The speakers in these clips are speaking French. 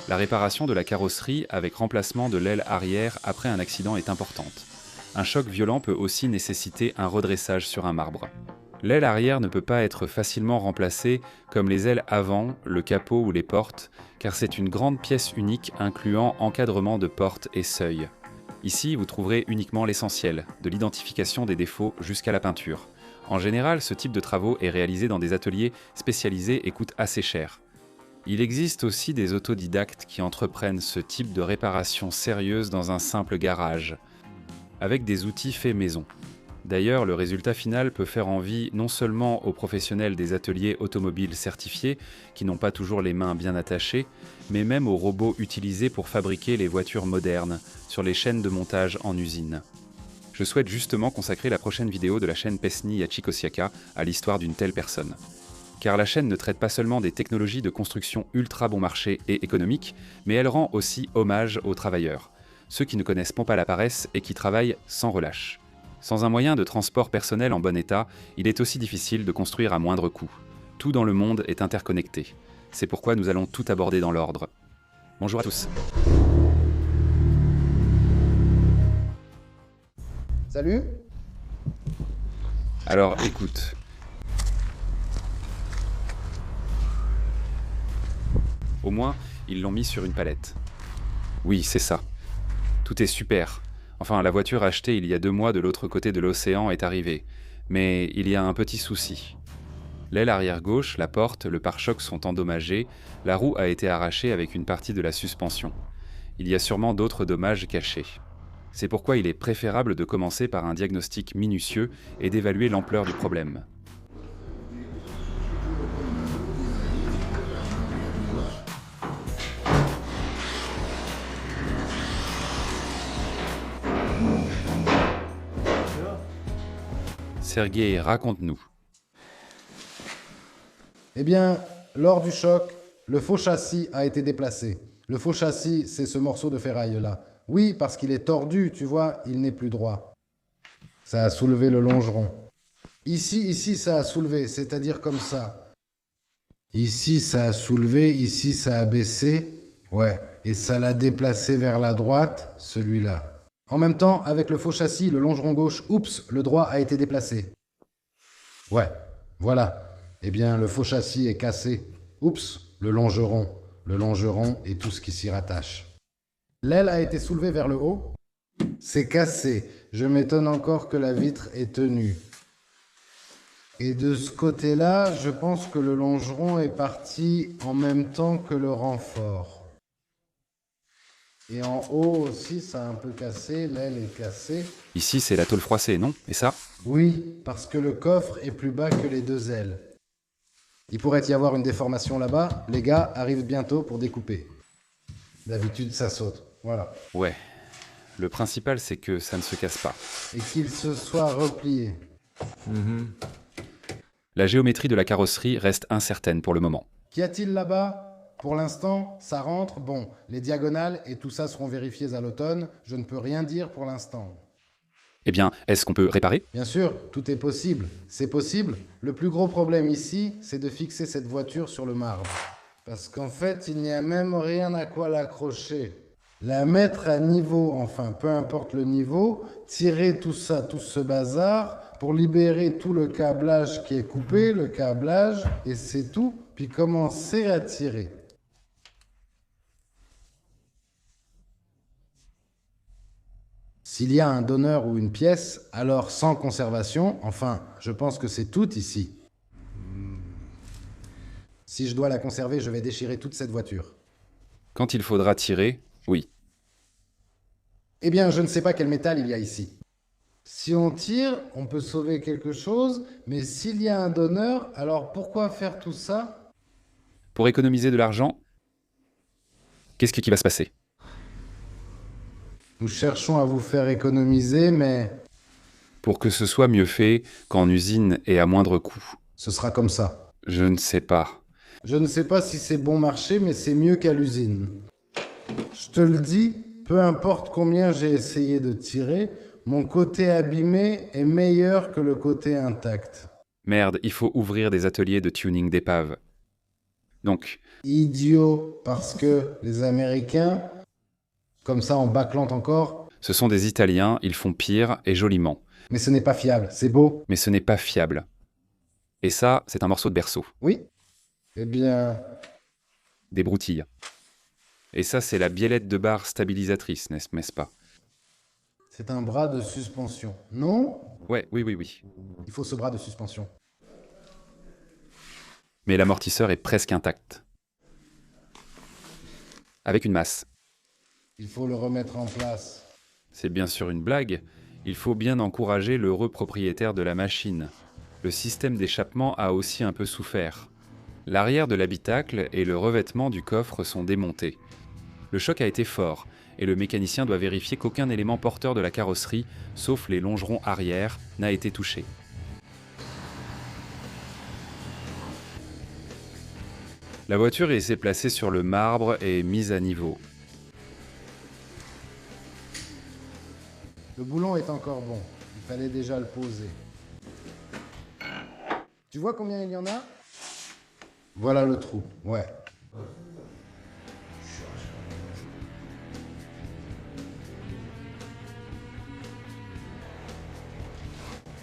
La réparation de la carrosserie avec remplacement de l'aile arrière après un accident est importante. Un choc violent peut aussi nécessiter un redressage sur un marbre. L'aile arrière ne peut pas être facilement remplacée comme les ailes avant, le capot ou les portes, car c'est une grande pièce unique incluant encadrement de portes et seuils. Ici, vous trouverez uniquement l'essentiel, de l'identification des défauts jusqu'à la peinture. En général, ce type de travaux est réalisé dans des ateliers spécialisés et coûte assez cher. Il existe aussi des autodidactes qui entreprennent ce type de réparation sérieuse dans un simple garage, avec des outils faits maison. D'ailleurs, le résultat final peut faire envie non seulement aux professionnels des ateliers automobiles certifiés, qui n'ont pas toujours les mains bien attachées, mais même aux robots utilisés pour fabriquer les voitures modernes, sur les chaînes de montage en usine. Je souhaite justement consacrer la prochaine vidéo de la chaîne Pesni Yachikosiaka à l'histoire d'une telle personne. Car la chaîne ne traite pas seulement des technologies de construction ultra bon marché et économiques, mais elle rend aussi hommage aux travailleurs, ceux qui ne connaissent pas la paresse et qui travaillent sans relâche. Sans un moyen de transport personnel en bon état, il est aussi difficile de construire à moindre coût. Tout dans le monde est interconnecté. C'est pourquoi nous allons tout aborder dans l'ordre. Bonjour à tous. Salut. Alors écoute. Au moins, ils l'ont mis sur une palette. Oui, c'est ça. Tout est super. Enfin, la voiture achetée il y a 2 mois de l'autre côté de l'océan est arrivée. Mais il y a un petit souci. L'aile arrière gauche, la porte, le pare-choc sont endommagés, la roue a été arrachée avec une partie de la suspension. Il y a sûrement d'autres dommages cachés. C'est pourquoi il est préférable de commencer par un diagnostic minutieux et d'évaluer l'ampleur du problème. Sergueï, raconte-nous. Eh bien, lors du choc, le faux châssis a été déplacé. Le faux châssis, c'est ce morceau de ferraille-là. Oui, parce qu'il est tordu, tu vois, il n'est plus droit. Ça a soulevé le longeron. Ici, ça a soulevé, c'est-à-dire comme ça. Ici, ça a soulevé, ici, ça a baissé. Ouais, et ça l'a déplacé vers la droite, celui-là. En même temps, avec le faux châssis, le longeron gauche, oups, le droit a été déplacé. Ouais, voilà. Eh bien, le faux châssis est cassé. Oups, le longeron et tout ce qui s'y rattache. L'aile a été soulevée vers le haut. C'est cassé. Je m'étonne encore que la vitre ait tenu. Et de ce côté-là, je pense que le longeron est parti en même temps que le renfort. Et en haut aussi, ça a un peu cassé, l'aile est cassée. Ici, c'est la tôle froissée, non? Et ça? Oui, parce que le coffre est plus bas que les 2 ailes. Il pourrait y avoir une déformation là-bas. Les gars arrivent bientôt pour découper. D'habitude, ça saute. Voilà. Ouais. Le principal, c'est que ça ne se casse pas. Et qu'il se soit replié. La géométrie de la carrosserie reste incertaine pour le moment. Qu'y a-t-il là-bas? Pour l'instant, ça rentre. Bon, les diagonales et tout ça seront vérifiés à l'automne. Je ne peux rien dire pour l'instant. Eh bien, est-ce qu'on peut réparer? Bien sûr, tout est possible. C'est possible. Le plus gros problème ici, c'est de fixer cette voiture sur le marbre. Parce qu'en fait, il n'y a même rien à quoi l'accrocher. La mettre à niveau, enfin, peu importe le niveau, tirer tout ça, tout ce bazar, pour libérer tout le câblage qui est coupé, le câblage, et c'est tout, puis commencer à tirer. S'il y a un donneur ou une pièce, alors sans conservation, enfin, je pense que c'est tout ici. Si je dois la conserver, je vais déchirer toute cette voiture. Quand il faudra tirer, oui. Eh bien, je ne sais pas quel métal il y a ici. Si on tire, on peut sauver quelque chose, mais s'il y a un donneur, alors pourquoi faire tout ça? Pour économiser de l'argent, qu'est-ce qui va se passer? Nous cherchons à vous faire économiser, mais Pour que ce soit mieux fait qu'en usine et à moindre coût. ce sera comme ça. Je ne sais pas. Je ne sais pas si c'est bon marché, mais c'est mieux qu'à l'usine. Je te le dis, peu importe combien j'ai essayé de tirer, mon côté abîmé est meilleur que le côté intact. Merde, il faut ouvrir des ateliers de tuning d'épave. Donc, Idiot, parce que les Américains, comme ça en bâclante encore, ce sont des Italiens, ils font pire et joliment. mais ce n'est pas fiable, c'est beau. Mais ce n'est pas fiable. Et ça, c'est un morceau de berceau. Oui. Eh bien, Des broutilles. Et ça, c'est la biellette de barre stabilisatrice, n'est-ce pas? c'est un bras de suspension. Non? Ouais, oui. Il faut ce bras de suspension. Mais l'amortisseur est presque intact. Avec une masse. Il faut le remettre en place. C'est bien sûr une blague. Il faut bien encourager l'heureux propriétaire de la machine. Le système d'échappement a aussi un peu souffert. L'arrière de l'habitacle et le revêtement du coffre sont démontés. Le choc a été fort, et le mécanicien doit vérifier qu'aucun élément porteur de la carrosserie, sauf les longerons arrière, n'a été touché. La voiture est placée sur le marbre et mise à niveau. Le boulon est encore bon. Il fallait déjà le poser. Tu vois combien il y en a? Voilà le trou, ouais.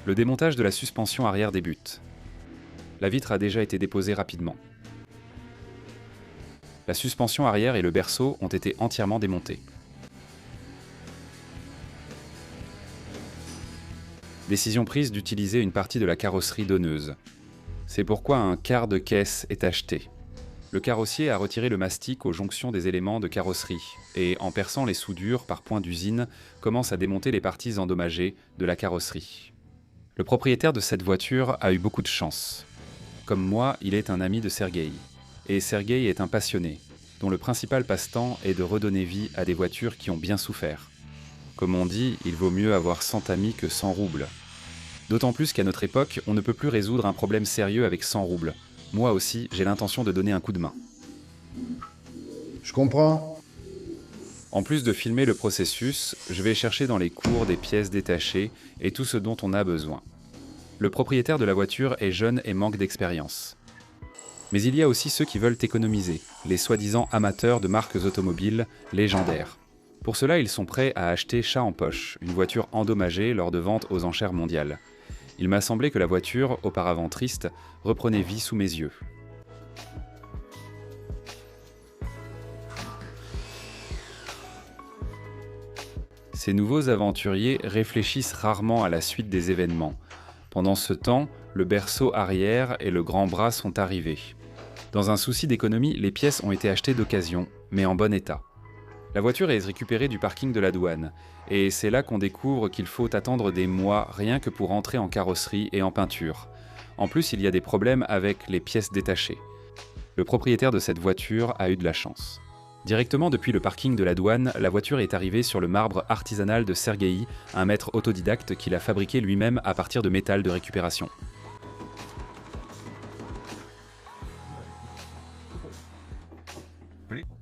Le démontage de la suspension arrière débute. La vitre a déjà été déposée rapidement. La suspension arrière et le berceau ont été entièrement démontés. Décision prise d'utiliser une partie de la carrosserie donneuse. C'est pourquoi un quart de caisse est acheté. Le carrossier a retiré le mastic aux jonctions des éléments de carrosserie et, en perçant les soudures par point d'usine, commence à démonter les parties endommagées de la carrosserie. Le propriétaire de cette voiture a eu beaucoup de chance. Comme moi, il est un ami de Sergueï. Et Sergueï est un passionné, dont le principal passe-temps est de redonner vie à des voitures qui ont bien souffert. Comme on dit, il vaut mieux avoir 100 amis que 100 roubles. D'autant plus qu'à notre époque, on ne peut plus résoudre un problème sérieux avec 100 roubles. Moi aussi, j'ai l'intention de donner un coup de main. Je comprends. En plus de filmer le processus, je vais chercher dans les cours des pièces détachées et tout ce dont on a besoin. Le propriétaire de la voiture est jeune et manque d'expérience. Mais il y a aussi ceux qui veulent économiser, les soi-disant amateurs de marques automobiles légendaires. Pour cela, ils sont prêts à acheter chat en poche, une voiture endommagée lors de ventes aux enchères mondiales. Il m'a semblé que la voiture, auparavant triste, reprenait vie sous mes yeux. Ces nouveaux aventuriers réfléchissent rarement à la suite des événements. Pendant ce temps, le berceau arrière et le grand bras sont arrivés. Dans un souci d'économie, les pièces ont été achetées d'occasion, mais en bon état. La voiture est récupérée du parking de la douane, et c'est là qu'on découvre qu'il faut attendre des mois rien que pour entrer en carrosserie et en peinture. En plus, il y a des problèmes avec les pièces détachées. Le propriétaire de cette voiture a eu de la chance. Directement depuis le parking de la douane, la voiture est arrivée sur le marbre artisanal de Sergueï, un maître autodidacte qu'il a fabriqué lui-même à partir de métal de récupération.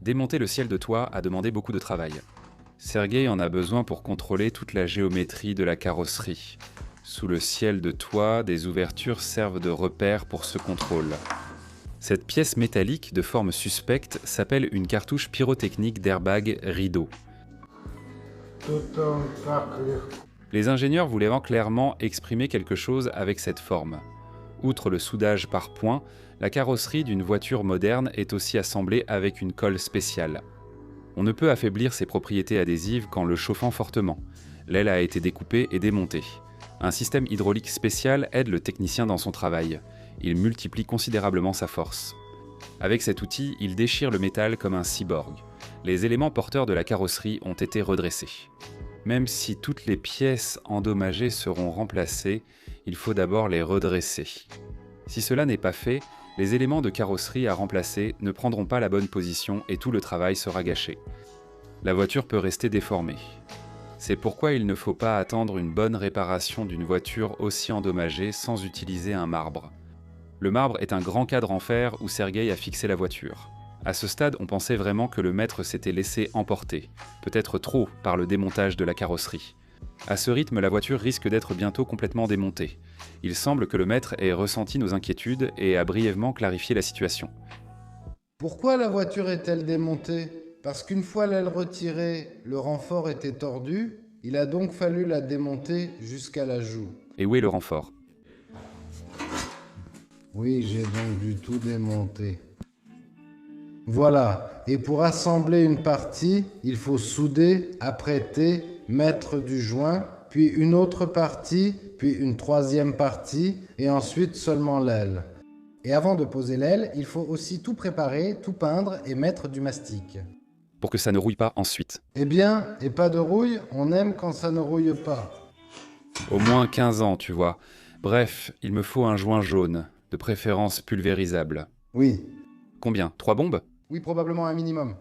Démonter le ciel de toit a demandé beaucoup de travail. Sergueï en a besoin pour contrôler toute la géométrie de la carrosserie. Sous le ciel de toit, des ouvertures servent de repères pour ce contrôle. Cette pièce métallique de forme suspecte s'appelle une cartouche pyrotechnique d'airbag rideau. Les ingénieurs voulaient clairement exprimer quelque chose avec cette forme. Outre le soudage par points, la carrosserie d'une voiture moderne est aussi assemblée avec une colle spéciale. On ne peut affaiblir ses propriétés adhésives qu'en le chauffant fortement. L'aile a été découpée et démontée. Un système hydraulique spécial aide le technicien dans son travail. Il multiplie considérablement sa force. Avec cet outil, il déchire le métal comme un cyborg. Les éléments porteurs de la carrosserie ont été redressés. Même si toutes les pièces endommagées seront remplacées, il faut d'abord les redresser. Si cela n'est pas fait, les éléments de carrosserie à remplacer ne prendront pas la bonne position et tout le travail sera gâché. La voiture peut rester déformée. C'est pourquoi il ne faut pas attendre une bonne réparation d'une voiture aussi endommagée sans utiliser un marbre. Le marbre est un grand cadre en fer où Sergueï a fixé la voiture. À ce stade, on pensait vraiment que le maître s'était laissé emporter, peut-être trop par le démontage de la carrosserie. À ce rythme, la voiture risque d'être bientôt complètement démontée. Il semble que le maître ait ressenti nos inquiétudes et a brièvement clarifié la situation. Pourquoi la voiture est-elle démontée? Parce qu'une fois l'aile retirée, le renfort était tordu, il a donc fallu la démonter jusqu'à la joue. Et où est le renfort? Oui, j'ai donc dû tout démonter. Voilà, et pour assembler une partie, il faut souder, apprêter, mettre du joint, puis une autre partie, puis une troisième partie, et ensuite seulement l'aile. Et avant de poser l'aile, il faut aussi tout préparer, tout peindre et mettre du mastic. Pour que ça ne rouille pas ensuite. Eh bien, et pas de rouille, on aime quand ça ne rouille pas. Au moins 15 ans, tu vois. Bref, il me faut un joint jaune, de préférence pulvérisable. Oui, Combien? 3 bombes? oui, probablement un minimum.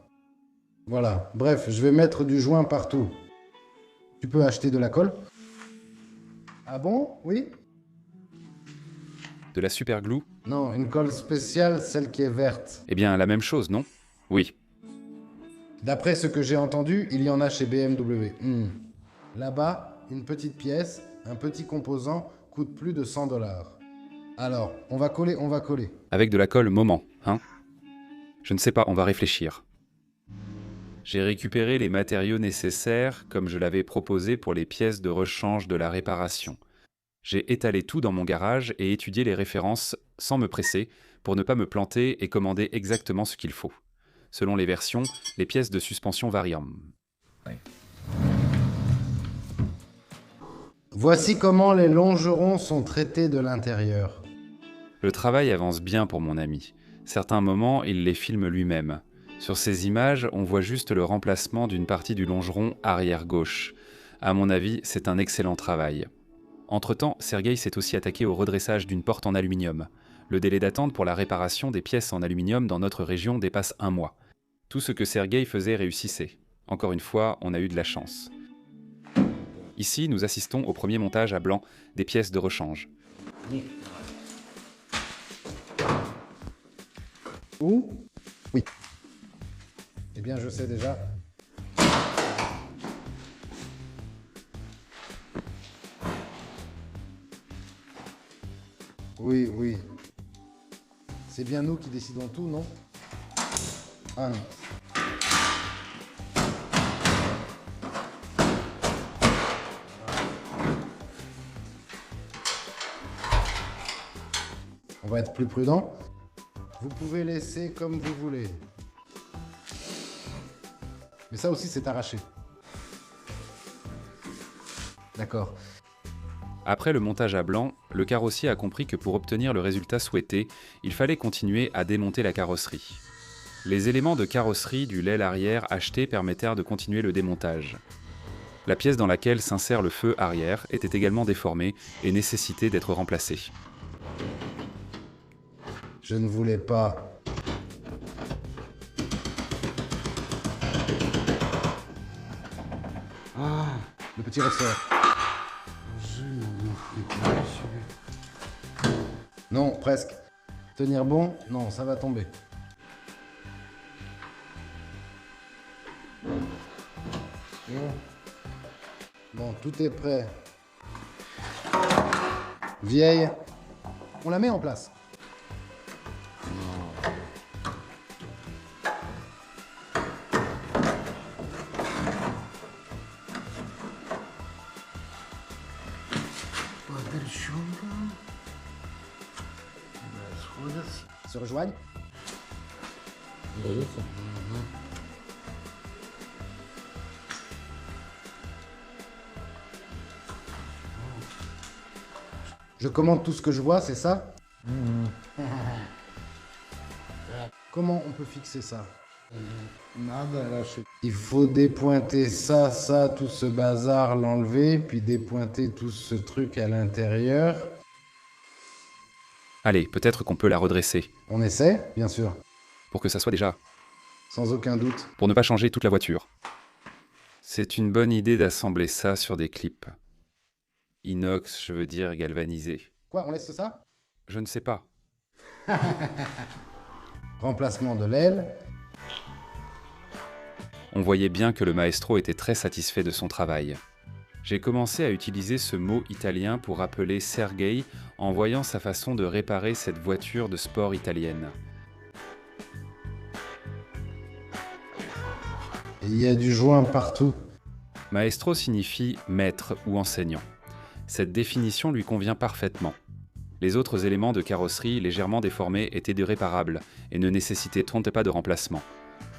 Voilà, bref, je vais mettre du joint partout. Tu peux acheter de la colle? Ah bon? Oui? De la super glue? Non, une colle spéciale, celle qui est verte. Eh bien, la même chose, non? Oui. D'après ce que j'ai entendu, il y en a chez BMW. Là-bas, une petite pièce, un petit composant, coûte plus de 100 $. Alors, on va coller, on va coller. Avec de la colle moment, hein? Je ne sais pas, on va réfléchir. J'ai récupéré les matériaux nécessaires comme je l'avais proposé pour les pièces de rechange de la réparation. J'ai étalé tout dans mon garage et étudié les références sans me presser pour ne pas me planter et commander exactement ce qu'il faut. Selon les versions, les pièces de suspension varient. Voici comment les longerons sont traités de l'intérieur. Le travail avance bien pour mon ami. Certains moments, il les filme lui-même. Sur ces images, on voit juste le remplacement d'une partie du longeron arrière gauche. À mon avis, c'est un excellent travail. Entre-temps, Sergueï s'est aussi attaqué au redressage d'une porte en aluminium. Le délai d'attente pour la réparation des pièces en aluminium dans notre région dépasse 1 mois. Tout ce que Sergueï faisait réussissait. Encore une fois, on a eu de la chance. Ici, nous assistons au premier montage à blanc des pièces de rechange. Où? Oui. Eh bien, je sais déjà. Oui, oui. C'est bien nous qui décidons tout, non? Ah non. On va être plus prudent. Vous pouvez laisser comme vous voulez. Mais ça aussi, c'est arraché. D'accord. Après le montage à blanc, le carrossier a compris que pour obtenir le résultat souhaité, il fallait continuer à démonter la carrosserie. Les éléments de carrosserie du l'aile arrière achetés permettèrent de continuer le démontage. La pièce dans laquelle s'insère le feu arrière était également déformée et nécessitait d'être remplacée. Je ne voulais pas. Ah, le petit ressort. Non, presque. Tenir bon? Non, ça va tomber. Bon, tout est prêt. Vieille, on la met en place. Se rejoignent. Je commande tout ce que je vois, c'est ça? Comment on peut fixer ça? Il faut dépointer ça, ça, tout ce bazar, l'enlever, puis dépointer tout ce truc à l'intérieur. Allez, peut-être qu'on peut la redresser, On essaie, bien sûr, pour que ça soit déjà, sans aucun doute. pour ne pas changer toute la voiture. C'est une bonne idée d'assembler ça sur des clips. Inox, je veux dire galvanisé. Quoi, on laisse ça? Je ne sais pas. Remplacement de l'aile. On voyait bien que le maestro était très satisfait de son travail. J'ai commencé à utiliser ce mot italien pour appeler Sergueï en voyant sa façon de réparer cette voiture de sport italienne. Et il y a du joint partout. Maestro signifie maître ou enseignant. Cette définition lui convient parfaitement. Les autres éléments de carrosserie légèrement déformés étaient irréparables et ne nécessitaient pas de remplacement.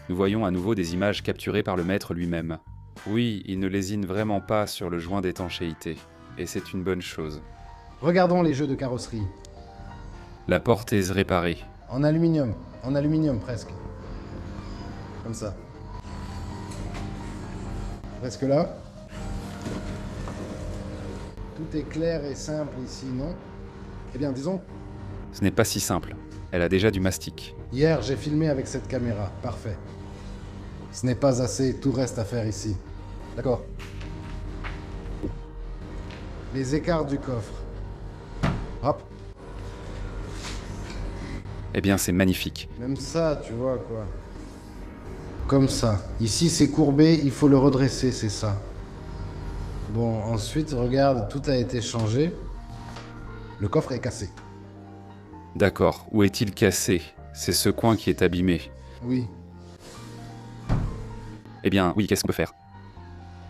Nous voyons à nouveau des images capturées par le maître lui-même. Oui, il ne lésine vraiment pas sur le joint d'étanchéité, et c'est une bonne chose. Regardons les jeux de carrosserie. La porte est réparée. En aluminium presque. Comme ça. Presque là. Tout est clair et simple ici, non? Eh bien, disons, Ce n'est pas si simple. Elle a déjà du mastic. hier j'ai filmé avec cette caméra. Parfait. Ce n'est pas assez, tout reste à faire ici. D'accord. Les écarts du coffre. Hop. Eh bien, c'est magnifique. Même ça, tu vois quoi. Comme ça. Ici c'est courbé, il faut le redresser, c'est ça. Bon, ensuite, regarde, tout a été changé. Le coffre est cassé. D'accord, où est-il cassé? C'est ce coin qui est abîmé. Oui. Eh bien, oui, qu'est-ce qu'on peut faire?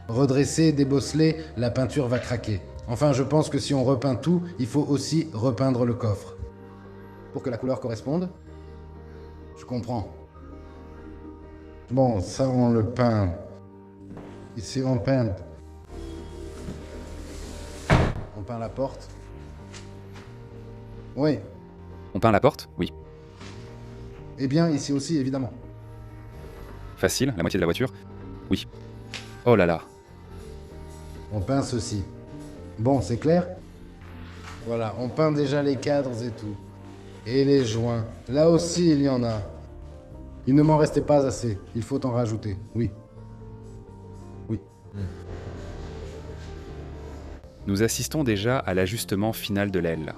Redresser, débosseler, la peinture va craquer. Enfin, je pense que si on repeint tout, il faut aussi repeindre le coffre. Pour que la couleur corresponde. Je comprends. Bon, ça on le peint. Ici on peint. On peint la porte. Oui. On peint la porte? Oui. Eh bien, ici aussi, évidemment. Facile, la moitié de la voiture? Oui. Oh là là. On peint ceci. Bon, c'est clair? Voilà, on peint déjà les cadres et tout. Et les joints. Là aussi, il y en a. Il ne m'en restait pas assez. Il faut en rajouter. Oui. Oui. Nous assistons déjà à l'ajustement final de l'aile.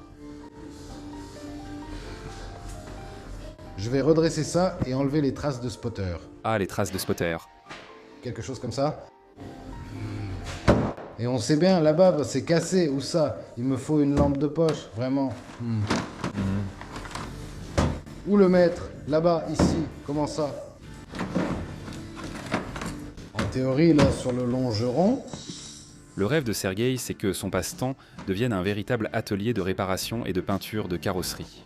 Je vais redresser ça et enlever les traces de spotter. Ah, les traces de spotter. Quelque chose comme ça. Et on sait bien, là-bas, bah, c'est cassé. Où ça? Il me faut une lampe de poche, vraiment. Où le mettre? Là-bas, ici. Comment ça? En théorie, là, sur le longeron. Le rêve de Sergueï, c'est que son passe-temps devienne un véritable atelier de réparation et de peinture de carrosserie.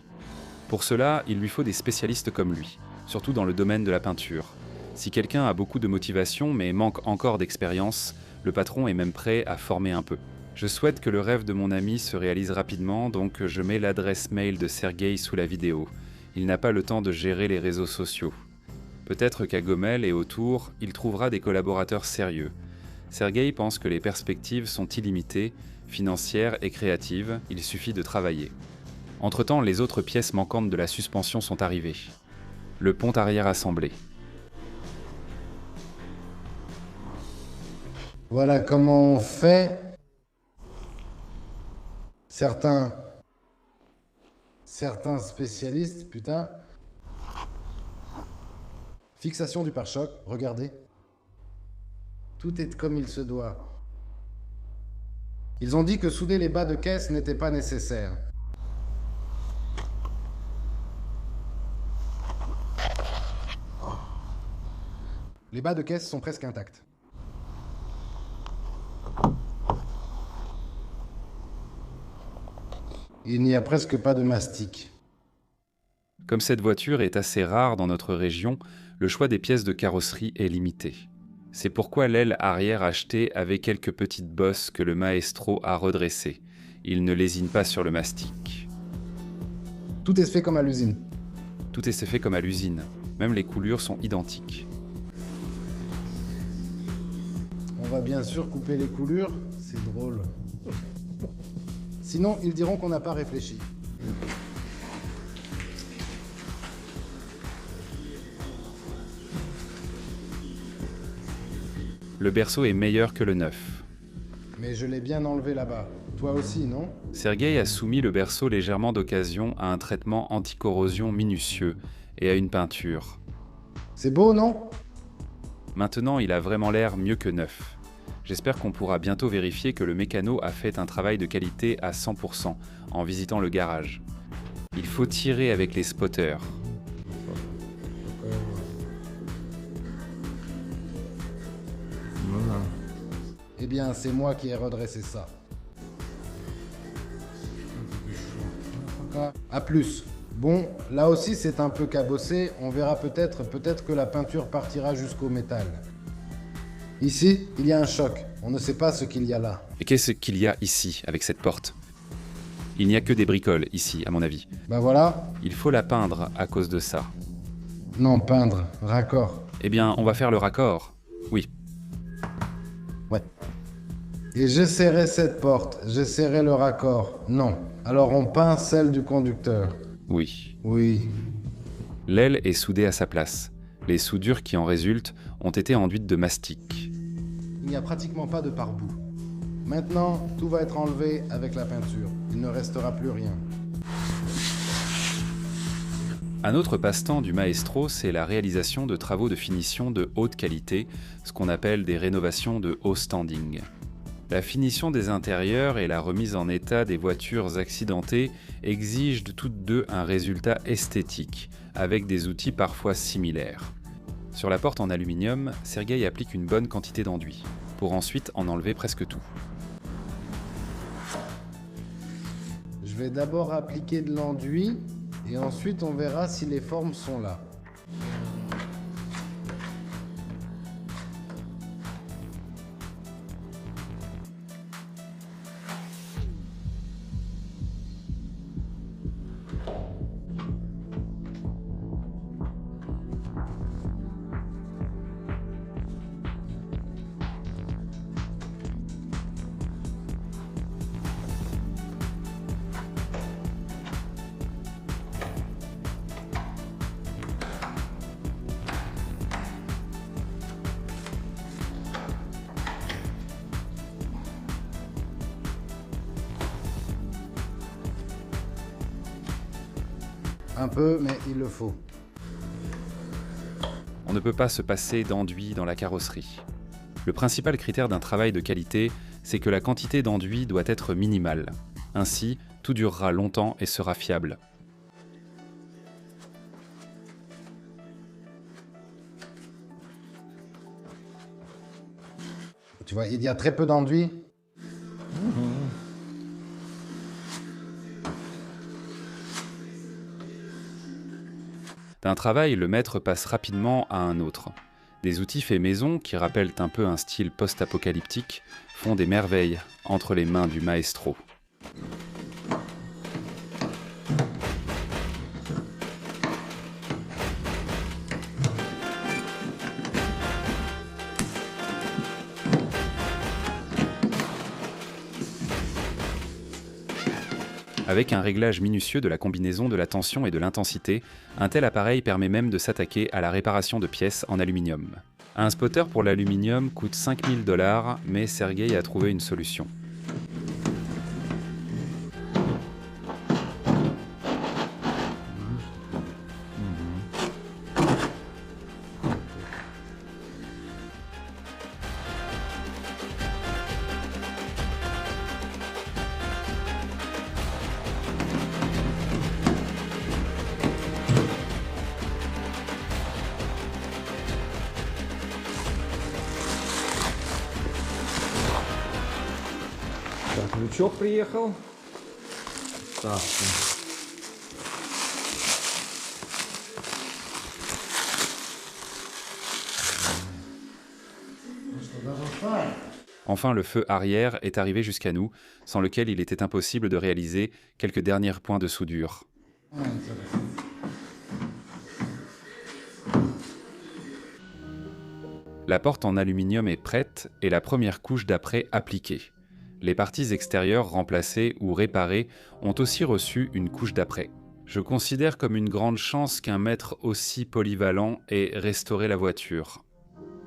Pour cela, il lui faut des spécialistes comme lui, surtout dans le domaine de la peinture. Si quelqu'un a beaucoup de motivation mais manque encore d'expérience, le patron est même prêt à former un peu. Je souhaite que le rêve de mon ami se réalise rapidement, donc je mets l'adresse mail de Sergueï sous la vidéo. Il n'a pas le temps de gérer les réseaux sociaux. Peut-être qu'à Gomel et autour, il trouvera des collaborateurs sérieux. Sergueï pense que les perspectives sont illimitées, financières et créatives, il suffit de travailler. Entre-temps, les autres pièces manquantes de la suspension sont arrivées. Le pont arrière assemblé. Voilà comment on fait. Certains spécialistes, putain. Fixation du pare-choc, regardez. Tout est comme il se doit. Ils ont dit que souder les bas de caisse n'était pas nécessaire. Les bas de caisse sont presque intacts. Il n'y a presque pas de mastic. Comme cette voiture est assez rare dans notre région, le choix des pièces de carrosserie est limité. C'est pourquoi l'aile arrière achetée avait quelques petites bosses que le maestro a redressées. Il ne lésine pas sur le mastic. Tout est fait comme à l'usine. Tout est fait comme à l'usine. Même les coulures sont identiques. On va bien sûr couper les coulures, c'est drôle. Sinon, ils diront qu'on n'a pas réfléchi. Le berceau est meilleur que le neuf. Mais je l'ai bien enlevé là-bas. Toi aussi, non? Sergueï a soumis le berceau légèrement d'occasion à un traitement anti-corrosion minutieux et à une peinture. C'est beau, non? Maintenant, il a vraiment l'air mieux que neuf. J'espère qu'on pourra bientôt vérifier que le mécano a fait un travail de qualité à 100% en visitant le garage. Il faut tirer avec les spotters. Eh bien, c'est moi qui ai redressé ça. À plus. Bon, là aussi c'est un peu cabossé, on verra peut-être que la peinture partira jusqu'au métal. Ici, il y a un choc, on ne sait pas ce qu'il y a là. Et qu'est-ce qu'il y a ici, avec cette porte? Il n'y a que des bricoles, ici, à mon avis. Ben voilà. Il faut la peindre à cause de ça. Non, peindre, raccord. Eh bien, on va faire le raccord. Oui. Ouais. Et j'essaierai cette porte, j'essaierai le raccord. Non. Alors on peint celle du conducteur. Oui. Oui. L'aile est soudée à sa place. Les soudures qui en résultent ont été enduites de mastic. Il n'y a pratiquement pas de pare-boue. Maintenant, tout va être enlevé avec la peinture. Il ne restera plus rien. Un autre passe-temps du maestro, c'est la réalisation de travaux de finition de haute qualité, ce qu'on appelle des rénovations de haut standing. La finition des intérieurs et la remise en état des voitures accidentées exigent de toutes deux un résultat esthétique, avec des outils parfois similaires. Sur la porte en aluminium, Sergueï applique une bonne quantité d'enduit, pour ensuite en enlever presque tout. Je vais d'abord appliquer de l'enduit, et ensuite on verra si les formes sont là. Un peu, mais il le faut. On ne peut pas se passer d'enduit dans la carrosserie. Le principal critère d'un travail de qualité, c'est que la quantité d'enduit doit être minimale. Ainsi, tout durera longtemps et sera fiable. Tu vois, il y a très peu d'enduit. D'un travail, le maître passe rapidement à un autre. Des outils faits maison, qui rappellent un peu un style post-apocalyptique, font des merveilles entre les mains du maestro. Avec un réglage minutieux de la combinaison de la tension et de l'intensité, un tel appareil permet même de s'attaquer à la réparation de pièces en aluminium. Un spotter pour l'aluminium coûte 5000 $, mais Sergueï a trouvé une solution. Ключок приехал. Так. Enfin, le feu arrière est arrivé jusqu'à nous, sans lequel il était impossible de réaliser quelques derniers points de soudure. La porte en aluminium est prête et la première couche d'après appliquée. Les parties extérieures remplacées ou réparées ont aussi reçu une couche d'après. Je considère comme une grande chance qu'un maître aussi polyvalent ait restauré la voiture.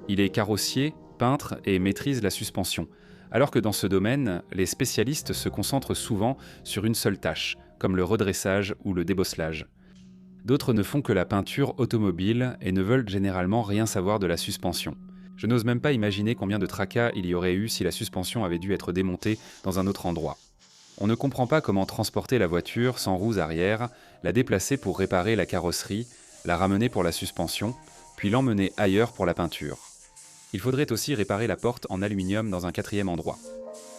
Il est carrossier, peintre et maîtrise la suspension, alors que dans ce domaine, les spécialistes se concentrent souvent sur une seule tâche, comme le redressage ou le débosselage. D'autres ne font que la peinture automobile et ne veulent généralement rien savoir de la suspension. Je n'ose même pas imaginer combien de tracas il y aurait eu si la suspension avait dû être démontée dans un autre endroit. On ne comprend pas comment transporter la voiture sans roues arrière, la déplacer pour réparer la carrosserie, la ramener pour la suspension, puis l'emmener ailleurs pour la peinture. Il faudrait aussi réparer la porte en aluminium dans un quatrième endroit.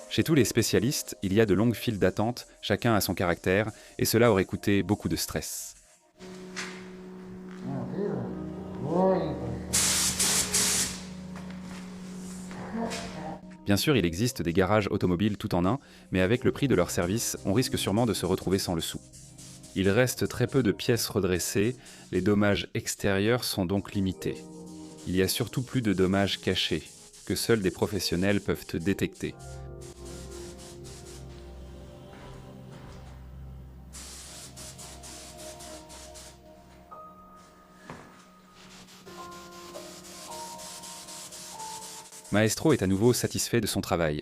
Chez tous les spécialistes, il y a de longues files d'attente, chacun a son caractère, et cela aurait coûté beaucoup de stress. Bien sûr, il existe des garages automobiles tout en un, mais avec le prix de leur service, on risque sûrement de se retrouver sans le sou. Il reste très peu de pièces redressées, les dommages extérieurs sont donc limités. Il y a surtout plus de dommages cachés, que seuls des professionnels peuvent détecter. Maestro est à nouveau satisfait de son travail.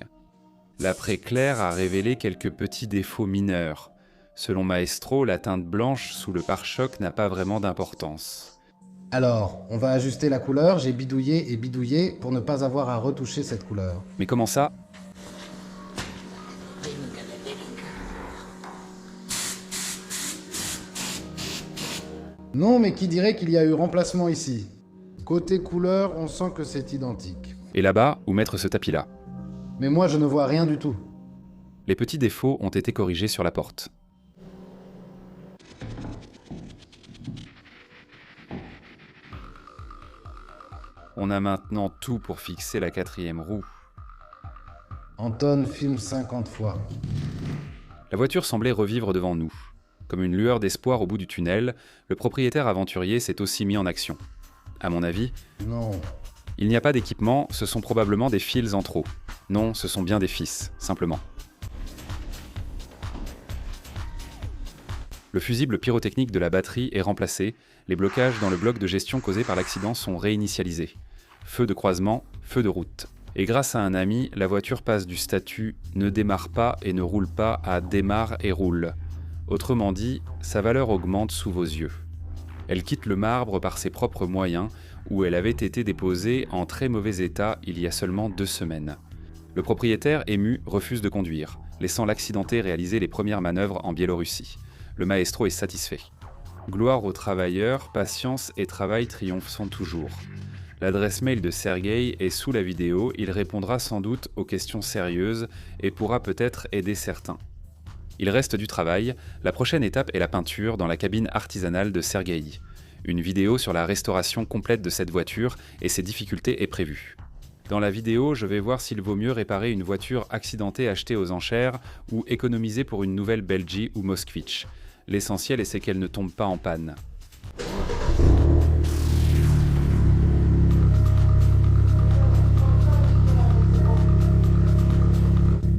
L'après clair a révélé quelques petits défauts mineurs. Selon Maestro, la teinte blanche sous le pare-choc n'a pas vraiment d'importance. Alors, on va ajuster la couleur, j'ai bidouillé et bidouillé pour ne pas avoir à retoucher cette couleur. Mais comment ça? Non, mais qui dirait qu'il y a eu remplacement ici? Côté couleur, on sent que c'est identique. Et là-bas, où mettre ce tapis-là? Mais moi, je ne vois rien du tout. Les petits défauts ont été corrigés sur la porte. On a maintenant tout pour fixer la quatrième roue. Anton filme 50 fois. La voiture semblait revivre devant nous. Comme une lueur d'espoir au bout du tunnel, le propriétaire aventurier s'est aussi mis en action. À mon avis, Non. il n'y a pas d'équipement, ce sont probablement des fils en trop. Non, ce sont bien des fils, simplement. Le fusible pyrotechnique de la batterie est remplacé, les blocages dans le bloc de gestion causés par l'accident sont réinitialisés. Feu de croisement, feu de route. Et grâce à un ami, la voiture passe du statut « ne démarre pas et ne roule pas » à « démarre et roule ». Autrement dit, sa valeur augmente sous vos yeux. Elle quitte le marbre par ses propres moyens, où elle avait été déposée en très mauvais état il y a seulement 2 semaines. Le propriétaire, ému, refuse de conduire, laissant l'accidenté réaliser les premières manœuvres en Biélorussie. Le maestro est satisfait. Gloire aux travailleurs, patience et travail triomphent toujours. L'adresse mail de Sergueï est sous la vidéo, il répondra sans doute aux questions sérieuses et pourra peut-être aider certains. Il reste du travail, la prochaine étape est la peinture dans la cabine artisanale de Sergueï. Une vidéo sur la restauration complète de cette voiture et ses difficultés est prévue. Dans la vidéo, je vais voir s'il vaut mieux réparer une voiture accidentée achetée aux enchères ou économiser pour une nouvelle Belgique ou Moskvitch. L'essentiel c'est qu'elle ne tombe pas en panne.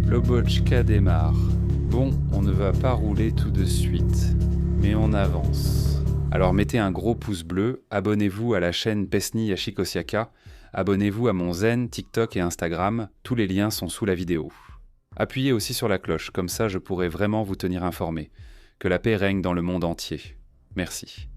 L'Obochka démarre. Bon, on ne va pas rouler tout de suite, mais on avance. Alors mettez un gros pouce bleu, abonnez-vous à la chaîne Pesni Yashikosiaka, abonnez-vous à mon Zen, TikTok et Instagram, tous les liens sont sous la vidéo. Appuyez aussi sur la cloche, comme ça je pourrai vraiment vous tenir informé. Que la paix règne dans le monde entier. Merci.